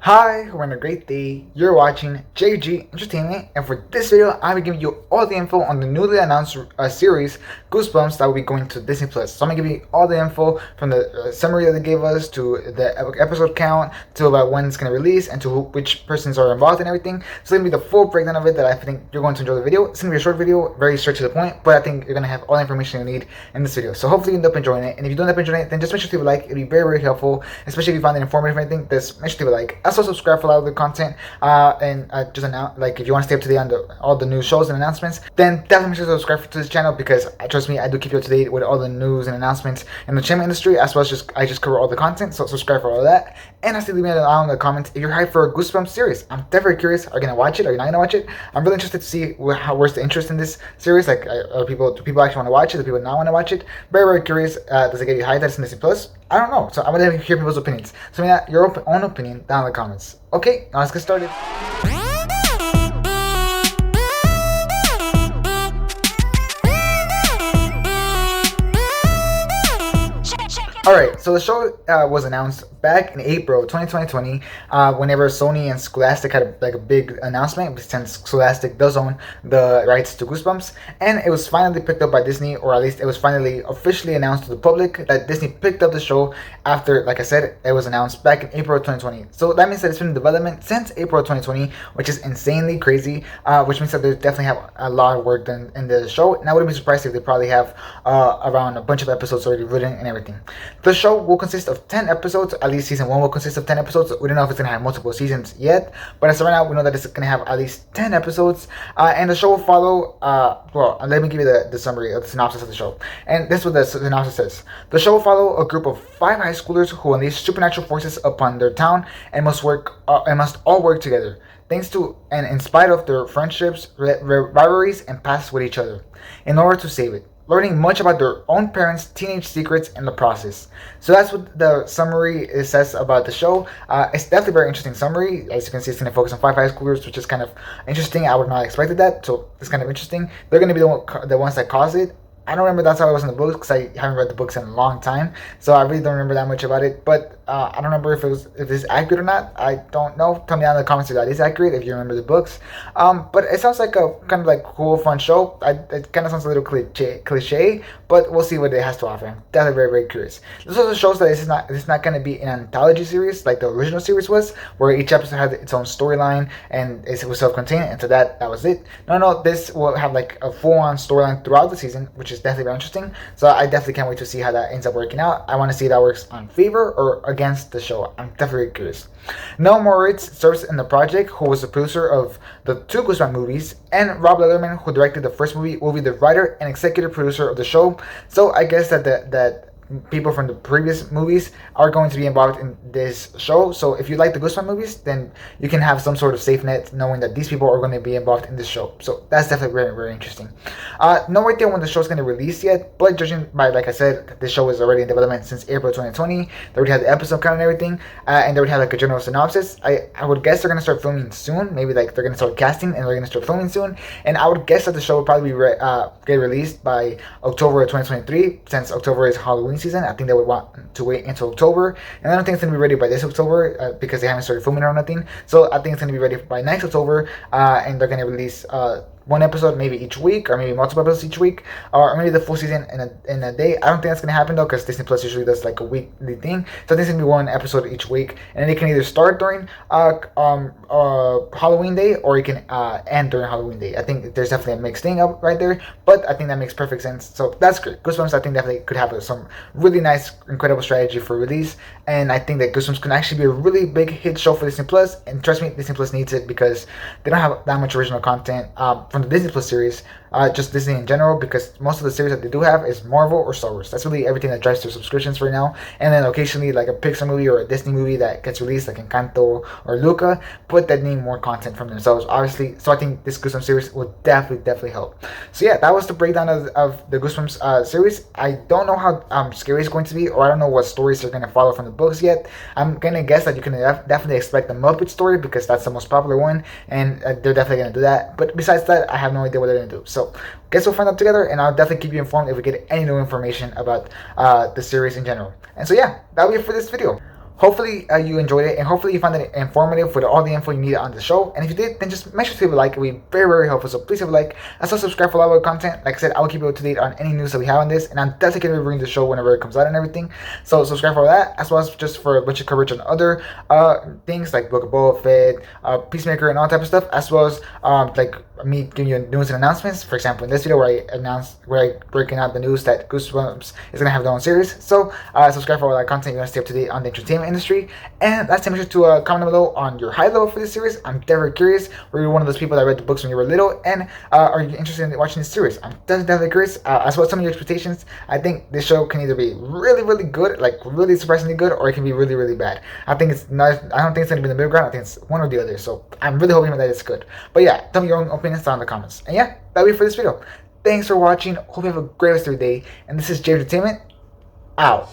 Hi, we're on a great day. You're watching JG Entertainment, and for this video, I'll be giving you all the info on the newly announced series Goosebumps that will be going to Disney Plus. So I'm gonna give you all the info from the summary that they gave us to the episode count to about when it's gonna release and to which persons are involved and everything. So it's gonna be the full breakdown of it that I think you're going to enjoy the video. It's gonna be a short video, very straight to the point, but I think you're gonna have all the information you need in this video. So hopefully you end up enjoying it. And if you don't end up enjoying it, then just make sure to leave a like. It'll be very, very helpful, especially if you find it informative or anything. Just make sure to leave a like. Also subscribe for a lot of the content and just announce, like, if you want to stay up to date on all the new shows and announcements, then definitely make sure to subscribe to this channel, because trust me, I do keep you up to date with all the news and announcements in the entertainment industry, as well as I just cover all the content. So subscribe for all of that. And I still leave me down in the comments if you're hyped for a Goosebumps series. I'm definitely curious. Are you gonna watch it? Are you not gonna watch it? I'm really interested to see where's the interest in this series. Like, do people actually want to watch it? Do people not want to watch it? Very, very curious. Does it get you hyped that it's in Disney Plus? I don't know. So I'm gonna hear people's opinions. So your own opinion down in the comments. Okay, now let's get started. Alright, so the show was announced back in April 2020, whenever Sony and Scholastic had a big announcement, since Scholastic does own the rights to Goosebumps, and it was finally picked up by Disney, or at least it was finally officially announced to the public that Disney picked up the show after, like I said, it was announced back in April 2020. So that means that it's been in development since April 2020, which is insanely crazy, which means that they definitely have a lot of work done in the show, and I wouldn't be surprised if they probably have around a bunch of episodes already written and everything. The show will consist of 10 episodes. At least season 1 will consist of 10 episodes. We don't know if it's going to have multiple seasons yet, but as of right now, we know that it's going to have at least 10 episodes. And the show will follow, let me give you the summary of the synopsis of the show. And this is what the synopsis says. The show will follow a group of 5 high schoolers who unleash supernatural forces upon their town and must all work together, thanks to and in spite of their friendships, rivalries, and pasts with each other, in order to save it, learning much about their own parents' teenage secrets in the process. So that's what the summary says about the show. It's definitely a very interesting summary. As you can see, it's going to focus on 5 high schoolers, which is kind of interesting. I would not have expected that, so it's kind of interesting. They're going to be the ones that cause it. I don't remember that's how it was in the books, because I haven't read the books in a long time, so I really don't remember that much about it. But I don't remember if it's accurate or not. I don't know. Tell me down in the comments if that is accurate, if you remember the books. But it sounds like a kind of like cool, fun show. It kind of sounds a little cliche, but we'll see what it has to offer. I'm definitely very, very curious. This also shows that this is not going to be an anthology series like the original series was, where each episode had its own storyline and it was self-contained, and to that was it. No, this will have like a full-on storyline throughout the season, which is definitely very interesting. So I definitely can't wait to see how that ends up working out. I want to see if that works on favor or against the show. I'm definitely curious. Noel Moritz serves in the project, who was the producer of the 2 Goosebumps movies, and Rob Letterman, who directed the first movie, will be the writer and executive producer of the show. So I guess that people from the previous movies are going to be involved in this show. So if you like the Goosebumps movies, then you can have some sort of safe net knowing that these people are going to be involved in this show. So that's definitely very, very interesting. No idea when the show is going to release yet, but judging by, like I said, this show is already in development since April 2020. They already have the episode count and everything, and they already have like a general synopsis. I would guess they're going to start filming soon. Maybe like they're going to start casting and they're going to start filming soon. And I would guess that the show will probably get released by October of 2023, since October is Halloween season. I think they would want to wait until October, and I don't think it's going to be ready by this October, because they haven't started filming or nothing. So I think it's going to be ready by next October, and they're going to release 1 episode maybe each week, or maybe multiple episodes each week, or maybe the full season in a day. I don't think that's gonna happen though, because Disney Plus usually does like a weekly thing. So I think it's gonna be 1 episode each week, and then it can either start during Halloween Day, or it can end during Halloween Day. I think there's definitely a mixed thing up right there, but I think that makes perfect sense. So that's great. Goosebumps, I think, definitely could have some really nice, incredible strategy for release, and I think that Goosebumps can actually be a really big hit show for Disney Plus. And trust me, Disney Plus needs it, because they don't have that much original content from the Disney Plus series, just Disney in general, because most of the series that they do have is Marvel or Star Wars. That's really everything that drives their subscriptions right now. And then occasionally like a Pixar movie or a Disney movie that gets released, like Encanto or Luca, but that need more content from themselves, obviously. So I think this Goosebumps series will definitely help. So yeah, that was the breakdown of the Goosebumps series. I don't know how scary it's going to be, or I don't know what stories they're going to follow from the books yet. I'm going to guess that you can definitely expect the Muppet story, because that's the most popular one, and they're definitely going to do that. But besides that, I have no idea what they're going to do. So guess we'll find out together, and I'll definitely keep you informed if we get any new information about the series in general. And so yeah, that'll be it for this video. Hopefully you enjoyed it, and hopefully you found it informative with all the info you needed on the show. And if you did, then just make sure to leave a like. It would be very, very helpful. So please leave a like. Also subscribe for a lot of content. Like I said, I will keep you up to date on any news that we have on this, and I'm definitely going to be reviewing the show whenever it comes out and everything. So subscribe for that, as well as just for a bunch of coverage on other things like Book of Boba Fett, Peacemaker, and all type of stuff, as well as like me giving you news and announcements. For example, in this video where I breaking out the news that Goosebumps is gonna have their own series. So subscribe for all that content. You want to stay up to date on the entertainment industry. And last time, make sure to comment below on your high level for this series. I'm definitely curious. Were you one of those people that read the books when you were little, and are you interested in watching this series? I'm definitely curious. As well as some of your expectations. I think this show can either be really, really good, like really surprisingly good, or it can be really, really bad. I think it's not. I don't think it's gonna be in the middle ground. I think it's one or the other. So I'm really hoping that it's good. But yeah, tell me your own opinions down in the comments. And yeah, that'll be it for this video. Thanks for watching. Hope you have a great rest of your day. And this is J Entertainment out.